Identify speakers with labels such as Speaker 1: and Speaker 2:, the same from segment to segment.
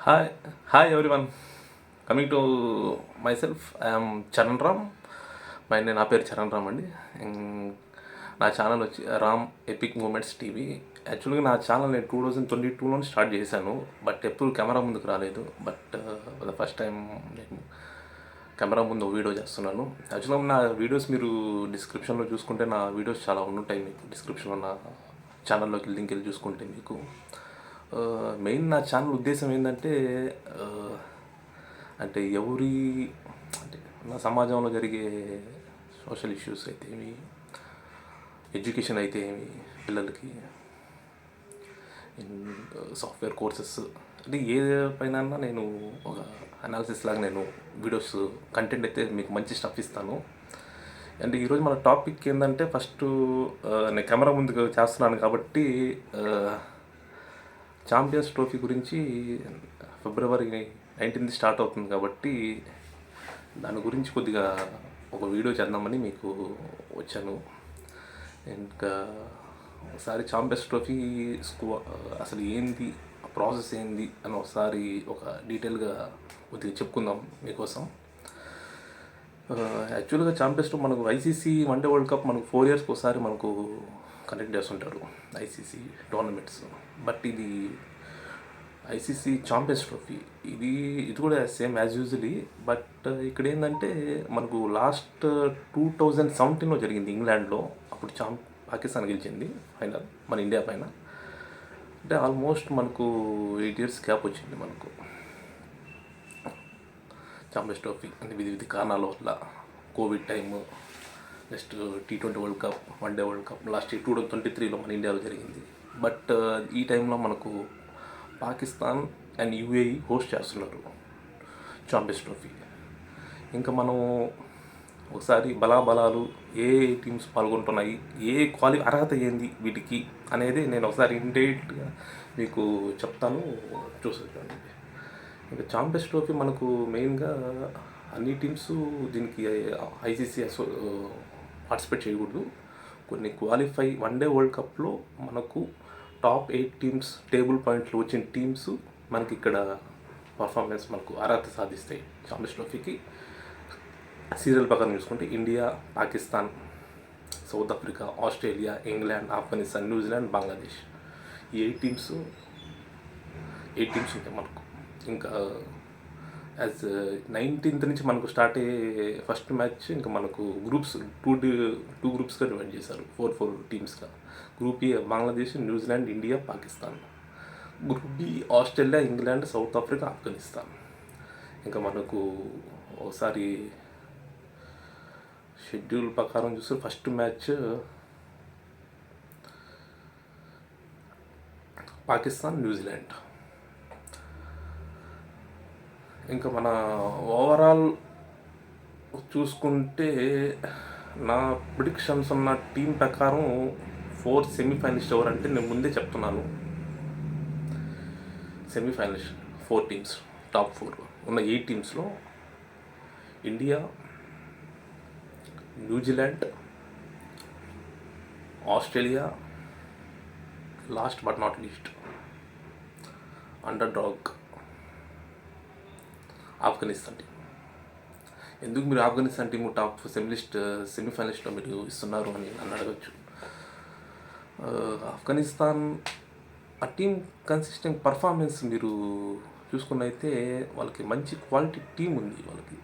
Speaker 1: Hi, hi everyone. Coming to myself, I am Charan Ram. నా పేరు చరణ్ రామ్ అండి. నా ఛానల్ వచ్చి రామ్ ఎపిక్ మూమెంట్స్ టీవీ. యాక్చువల్గా నా ఛానల్ నేను 2022లో స్టార్ట్ చేశాను, బట్ ఎప్పుడు కెమెరా ముందుకు రాలేదు. బట్ ద ఫస్ట్ టైం నేను కెమెరా ముందు వీడియో చేస్తున్నాను. యాక్చువల్గా నా వీడియోస్ మీరు డిస్క్రిప్షన్లో చూసుకుంటే నా వీడియోస్ చాలా ఉంటాయి. మీకు డిస్క్రిప్షన్లో నా ఛానల్లోకి లింక్ వెళ్ళి చూసుకుంటే మీకు మెయిన్ నా ఛానల్ ఉద్దేశం ఏంటంటే అంటే ఎవరి అంటే నా సమాజంలో జరిగే సోషల్ ఇష్యూస్ అయితే ఏమి, ఎడ్యుకేషన్ అయితే ఏమి, పిల్లలకి సాఫ్ట్వేర్ కోర్సెస్ అంటే ఏ పైన నేను ఒక అనాలిసిస్ లాగా నేను వీడియోస్ కంటెంట్ అయితే మీకు మంచి స్టఫ్ ఇస్తాను. అంటే ఈరోజు మన టాపిక్ ఏంటంటే ఫస్ట్ నేను కెమెరా ముందుకు చేస్తున్నాను కాబట్టి ఛాంపియన్స్ ట్రోఫీ గురించి ఫిబ్రవరి 19th స్టార్ట్ అవుతుంది కాబట్టి దాని గురించి కొద్దిగా ఒక వీడియో చేద్దామని మీకు వచ్చాను. ఇంకా ఒకసారి ఛాంపియన్స్ ట్రోఫీ అసలు ఏంది, ప్రాసెస్ ఏంది అని ఒకసారి ఒక డీటెయిల్గా కొద్దిగా చెప్పుకుందాం మీకోసం. యాక్చువల్గా ఛాంపియన్స్ ట్రోఫీ మనకు ఐసీసీ వన్డే వరల్డ్ కప్ మనకు 4 yearsకి ఒకసారి మనకు కండక్ట్ చేస్తుంటారు ఐసీసీ టోర్నమెంట్స్. బట్ ఇది ఐసీసీ ఛాంపియన్స్ ట్రోఫీ ఇది కూడా సేమ్ యాజ్ యూజువలీ. బట్ ఇక్కడ ఏంటంటే మనకు లాస్ట్ 2017లో జరిగింది ఇంగ్లాండ్లో. అప్పుడు పాకిస్తాన్ గెలిచింది ఫైనల్ మన ఇండియా పైన. అంటే ఆల్మోస్ట్ మనకు 8 years గ్యాప్ వచ్చింది మనకు ఛాంపియన్స్ ట్రోఫీ. అంటే వివిధ కారణాల వల్ల covid time, next T20 world cup, one day world cup last 2023లో మన ఇండియాలో జరిగింది. బట్ ఈ టైంలో మనకు పాకిస్తాన్ అండ్ యూఏఈ హోస్ట్ చేస్తున్నారు ఛాంపియన్స్ ట్రోఫీ. ఇంకా మనం ఒకసారి బలాబలాలు ఏ టీమ్స్ పాల్గొంటున్నాయి, అర్హత ఏంది వీటికి అనేది నేను ఒకసారి ఇండైరెక్ట్గా మీకు చెప్తాను, చూసుకోండి. ఇంకా ఛాంపియన్స్ ట్రోఫీ మనకు మెయిన్గా అన్ని టీమ్స్ దీనికి ఐసీసీ పార్టిసిపేట్ చేయకూడదు. కొన్ని క్వాలిఫై వన్డే వరల్డ్ కప్లో మనకు టాప్ 8 టీమ్స్ టేబుల్ పాయింట్లు వచ్చిన టీమ్స్ మనకి ఇక్కడ పర్ఫార్మెన్స్ మనకు అర్హత సాధిస్తాయి ఛాంపియన్స్ ట్రోఫీకి. సీరియల్ ప్రకారం చూసుకుంటే India, Pakistan, south Africa, Australia, England, Afghanistan, New Zealand, Bangladesh, ఈ 8 టీమ్స్ ఉంటాయి మనకు. ఇంకా యాజ్ 19th నుంచి మనకు స్టార్ట్ అయ్యే ఫస్ట్ మ్యాచ్ ఇంకా మనకు గ్రూప్స్ టూ గ్రూప్స్గా డివైడ్ చేశారు, 4 టీమ్స్గా. Group A Bangladesh, New Zealand, India, Pakistan. Group B Australia, England, South Africa, Afghanistan. ఇంకా మనకు ఒకసారి షెడ్యూల్ ప్రకారం చూస్తే ఫస్ట్ మ్యాచ్ పాకిస్తాన్, న్యూజిలాండ్. ఇంకా మన ఓవరాల్ చూసుకుంటే నా ప్రిడిక్షన్స్ ఉన్న టీం ప్రకారం 4 సెమీఫైనలిస్ట్ ఎవరంటే నేను ముందే చెప్తున్నాను. సెమీఫైనలిస్ట్ 4 టీమ్స్, టాప్ 4 ఉన్న 8 టీమ్స్లో India, New Zealand, Australia, last but not least underdog Afghanistan team. ఎందుకు మీరు ఆఫ్ఘనిస్తాన్ టీము టాప్ సెమీఫైనలిస్ట్లో మీరు ఇస్తున్నారు అని నన్ను అడగచ్చు. ఆఫ్ఘనిస్తాన్ ఆ టీం కన్సిస్టెంట్ పర్ఫార్మెన్స్ మీరు చూసుకున్నైతే వాళ్ళకి మంచి క్వాలిటీ టీం ఉంది. వాళ్ళకి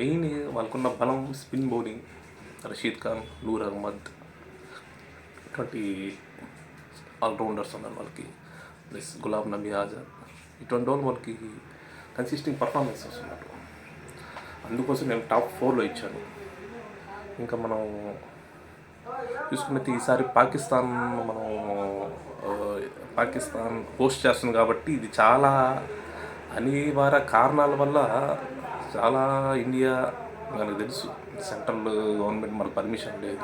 Speaker 1: మెయిన్ వాళ్ళకున్న బలం స్పిన్ బౌలింగ్, రషీద్ ఖాన్, నూర్ అహ్మద్ ఇటువంటి ఆల్రౌండర్స్ ఉన్నారు వాళ్ళకి. ప్లస్ గులాబ్ నబీ ఆజాద్, ఇటువంటి వాళ్ళు వాళ్ళకి కన్సిస్టెంట్ పర్ఫార్మెన్స్ వస్తున్నారు. అందుకోసం నేను టాప్ 4లో ఇచ్చాను. ఇంకా మనం చూసుకున్నట్టు ఈసారి పాకిస్తాన్ హోస్ట్ చేస్తుంది కాబట్టి ఇది చాలా అనివార్య కారణాల వల్ల చాలా ఇండియా మనకు తెలుసు సెంట్రల్ గవర్నమెంట్ మనకు పర్మిషన్ లేదు,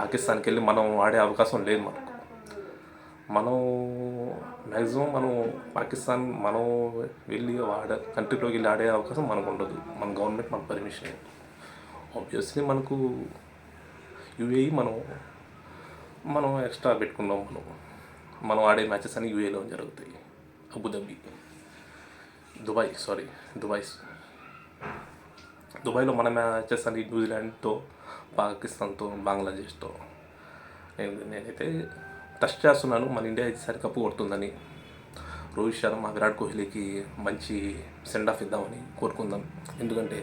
Speaker 1: పాకిస్తాన్కి వెళ్ళి మనం ఆడే అవకాశం లేదు మనకు. మనం మ్యాక్సిమం పాకిస్తాన్ వెళ్ళి కంట్రీలోకి వెళ్ళి ఆడే అవకాశం మనకు ఉండదు, మన గవర్నమెంట్ మనకు పర్మిషన్. ఆబ్వియస్లీ మనకు యూఏఈ మనం ఎక్స్ట్రా పెట్టుకున్నాం. మనం ఆడే మ్యాచెస్ అన్ని యూఏలో జరుగుతాయి. అబుదాబి, దుబాయ్లో మన మ్యాచెస్ అన్ని న్యూజిలాండ్తో, పాకిస్తాన్తో, బంగ్లాదేశ్తో. నేనైతే టచ్ చేస్తున్నాను మన ఇండియా ఈసారి కప్పు కొడుతుందని. రోహిత్ శర్మ, విరాట్ కోహ్లీకి మంచి సెండ్ ఆఫ్ ఇద్దామని కోరుకుందాం. ఎందుకంటే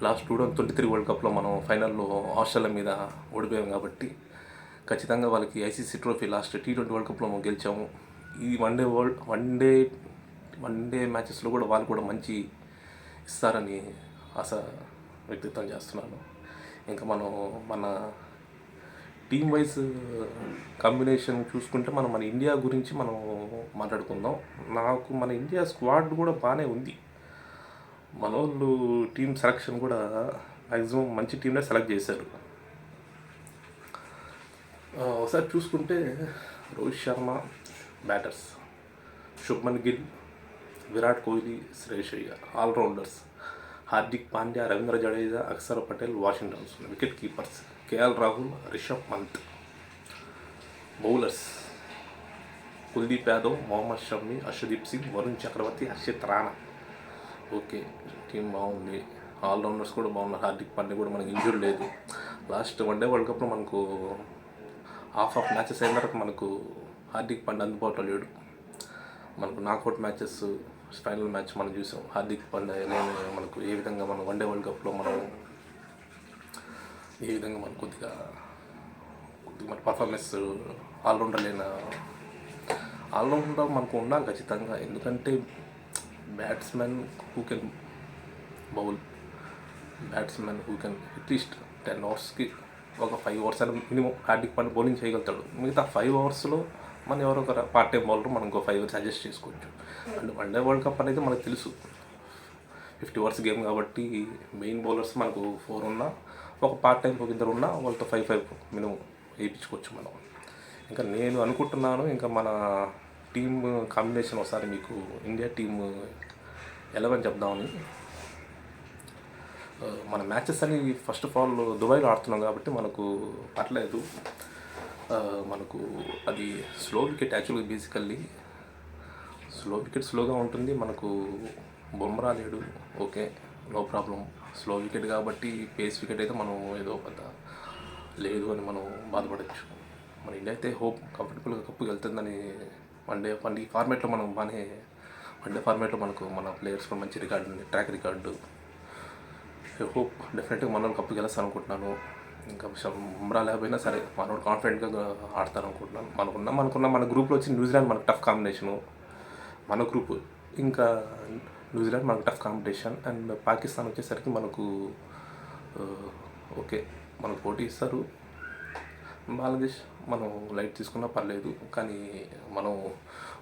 Speaker 1: లాస్ట్ 2023 వరల్డ్ కప్లో మనం ఫైనల్లో ఆస్ట్రేలియా మీద ఓడిపోయాం కాబట్టి ఖచ్చితంగా వాళ్ళకి ICC trophy last T20 world కప్లో మనం గెలిచాము. ఈ వన్డే మ్యాచెస్లో కూడా వాళ్ళు కూడా మంచి ఇస్తారని ఆశ వ్యక్తిత్వం చేస్తున్నాను. ఇంకా మన టీమ్ వైజ్ కాంబినేషన్ చూసుకుంటే మన ఇండియా గురించి మనం మాట్లాడుకుందాం. నాకు మన ఇండియా స్క్వాడ్ కూడా బాగానే ఉంది. మన వాళ్ళు టీం సెలక్షన్ కూడా మ్యాక్సిమం మంచి టీంనే సెలెక్ట్ చేశారు. ఒకసారి చూసుకుంటే Rohit Sharma batters, Shubman Gill, Virat Kohli, Shreyas Iyer allrounders, Hardik Pandya, Ravindra Jadeja, Axar Patel, Washington Sundar wicket keepers, KL Rahul, Rishabh Pant. Bowlers Kuldeep Yadav, Mohammed Shami, Arshdeep Singh, Varun Chakravarthy, Harshit Rana. Okay, team బాగుంది. ఆల్రౌండర్స్ కూడా బాగున్నారు. హార్దిక్ పాండ్యా కూడా మనకి ఇంజూరీ లేదు. లాస్ట్ వన్డే వరల్డ్ కప్లో మనకు హాఫ్ మ్యాచెస్ అయిన తర్వాత మనకు హార్దిక్ పాండ్యా అందుబాటులో లేడు. మనకు నాకౌట్ మ్యాచెస్, ఫైనల్ మ్యాచ్ మనం చూసాం. హార్దిక్ పాండ్యా మనకు ఏ విధంగా మనం వన్డే వరల్డ్ కప్లో మనం ఏ విధంగా మనం కొద్దిగా మన పర్ఫార్మెన్స్ ఆల్రౌండర్ మనకు ఉండాలి ఖచ్చితంగా. ఎందుకంటే batsmen who can bowl, batsmen who can at least 10 ఓవర్స్కి ఒక 5 ఓవర్స్ అని మినిమం హార్దిక్ పాండ్యా బౌలింగ్ చేయగలుగుతాడు. మిగతా 5 ఓవర్స్లో మనం ఎవరో ఒక పార్ట్ టైం బౌలర్ మనం ఇంకో 5 ఓవర్స్ అడ్జస్ట్ చేసుకోవచ్చు. అండ్ వన్డే వరల్డ్ కప్ అనేది మనకు తెలుసు 50 ఓవర్స్ గేమ్ కాబట్టి మెయిన్ బౌలర్స్ మనకు 4 ఉన్నా, ఒక పార్ట్ టైం ఒక 2 ఉన్నా వాళ్ళతో 5 మినిమం వేయించుకోవచ్చు మనం. ఇంకా నేను అనుకుంటున్నాను ఇంకా మన టీమ్ కాంబినేషన్ ఒకసారి మీకు ఇండియా టీమ్ 11 చెప్దామని. మన మ్యాచెస్ అని ఫస్ట్ ఆఫ్ ఆల్ దుబాయ్లో ఆడుతున్నాం కాబట్టి మనకు పర్లేదు. మనకు అది స్లో వికెట్ యాక్చువల్గా బేసికల్లీ స్లోగా ఉంటుంది. మనకు బుమ్రా లేడు, okay, no problem. Slow wicket కాబట్టి పేస్ వికెట్ అయితే మనం ఏదో పెద్ద లేదు అని మనం బాధపడవచ్చు. మన ఇండియా అయితే హోప్ కంఫర్టబుల్గా కప్పుకి వెళ్తుందని. ఈ ఫార్మేట్లో మనం బాగానే వన్డే ఫార్మేట్లో మనకు మన ప్లేయర్స్ కూడా మంచి రికార్డు ఉంది, ట్రాక్ రికార్డు. హోప్ డెఫినెట్గా మన వాళ్ళు కప్పుకి వెళ్ళాల్సి అనుకుంటున్నాను. ఇంకా బుమ్రా లేకపోయినా సరే మనోడు కాన్ఫిడెంట్గా ఆడతారు అనుకుంటున్నాను. మనకున్న మన గ్రూప్లో వచ్చి న్యూజిలాండ్ మనకు టఫ్ కాంబినేషను. మన గ్రూప్ ఇంకా న్యూజిలాండ్ మనకు టఫ్ కాంపిటీషన్. అండ్ పాకిస్తాన్ వచ్చేసరికి మనకు ఓకే, మనకు పోటీ ఇస్తారు. బంగ్లాదేశ్ మనం లైట్ తీసుకున్నా పర్లేదు, కానీ మనం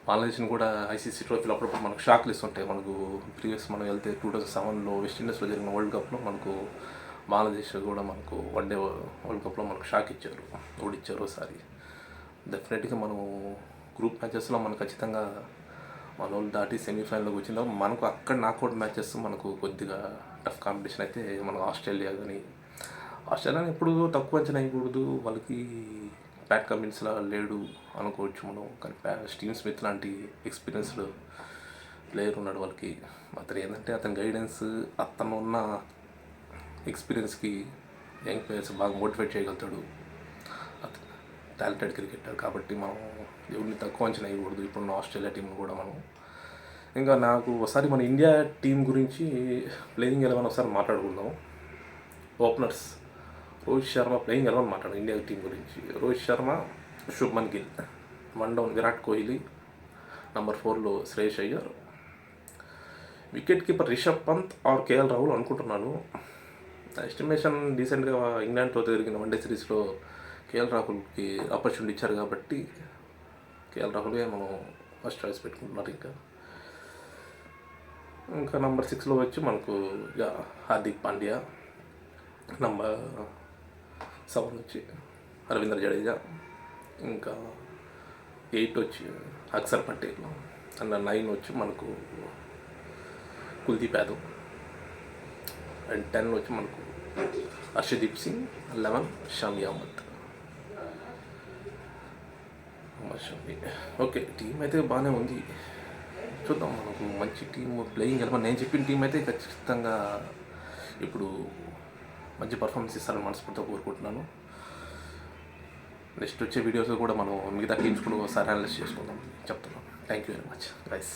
Speaker 1: బంగ్లాదేశ్ని కూడా ఐసీసీ ట్రోఫీలో అప్పుడప్పుడు మనకు షాక్లు ఇస్తుంటాయి. మనకు ప్రీవియస్ మనం వెళ్తే 2007లో వెస్టిండీస్లో జరిగిన వరల్డ్ కప్లో మనకు బంగ్లాదేశ్ కూడా మనకు వన్డే వరల్డ్ కప్లో మనకు షాక్ ఇచ్చారు, ఓడిచ్చారు ఒకసారి. డెఫినెట్గా మనం గ్రూప్ మ్యాచెస్లో మనం ఖచ్చితంగా మన వాళ్ళు దాటి సెమీఫైనల్లోకి వచ్చిందో మనకు అక్కడ నాకౌట్ మ్యాచెస్ మనకు కొద్దిగా టఫ్ కాంపిటీషన్ అయితే మనకు ఆస్ట్రేలియాని ఎప్పుడు తక్కువ అంచనా వేయకూడదు. వాళ్ళకి ప్యాట్ కమిన్స్లా లేడు అనుకోవచ్చు మనం, కానీ స్టీవ్ స్మిత్ లాంటి ఎక్స్పీరియన్స్డ్ ప్లేయర్ ఉన్నాడు వాళ్ళకి. అతను ఏంటంటే అతని గైడెన్స్, అతను ఉన్న ఎక్స్పీరియన్స్కి యంగ్ ప్లేయర్స్ బాగా మోటివేట్ చేయగలుగుతాడు. అతను టాలెంటెడ్ క్రికెటర్ కాబట్టి మనం ఎవరిని తక్కువ అంచనా వేయకూడదు ఇప్పుడున్న ఆస్ట్రేలియా టీంను కూడా మనం. ఇంకా నాకు ఒకసారి మన ఇండియా టీం గురించి ప్లేయింగ్ 11 ఒకసారి మాట్లాడుకుందాం. ఓపెనర్స్ రోహిత్ శర్మ ప్లేయింగ్ 11 మాట్లాడు ఇండియా టీం గురించి. రోహిత్ శర్మ, శుభ్మన్ గిల్, 1 డౌన్ విరాట్ కోహ్లీ, నెంబర్ 4లో Shreyas Iyer, wicket keeper Rishabh Pant or KL Rahul అనుకుంటున్నాను. ఎస్టిమేషన్ రీసెంట్గా ఇంగ్లాండ్తో జరిగిన వన్డే సిరీస్లో కేఎల్ రాహుల్కి ఆపర్చునిటీ ఇచ్చారు కాబట్టి కేఎల్ రాహుల్గా మనం ఫస్ట్ చాయిస్ పెట్టుకుంటున్నారు. ఇంకా నెంబర్ 6లో వచ్చి మనకు హార్దిక్ పాండ్యా, నెంబర్ 7 వచ్చి రవీంద్ర జడేజా, ఇంకా 8 వచ్చి అక్షర్ పటేల్, అండ్ 9 వచ్చి మనకు కుల్దీప్ యాదవ్, అండ్ 10 వచ్చి మనకు అర్షదీప్ సింగ్, 11 షమి అహ్మద్. ఓకే, టీం అయితే బాగానే ఉంది. చూద్దాం, మనకు మంచి టీం ప్లేయింగ్ ఎలెవెన్ నేను చెప్పిన టీం అయితే ఖచ్చితంగా ఇప్పుడు మంచి పర్ఫార్మెన్స్ ఇస్తారని మనస్ఫూర్తిగా కోరుకుంటున్నాను. నెక్స్ట్ వచ్చే వీడియోస్ కూడా మనం మిగతా టీమ్స్ కూడా ఒకసారి అనలైజ్ చేసుకుందాం చెప్తున్నాను. Thank you very much guys.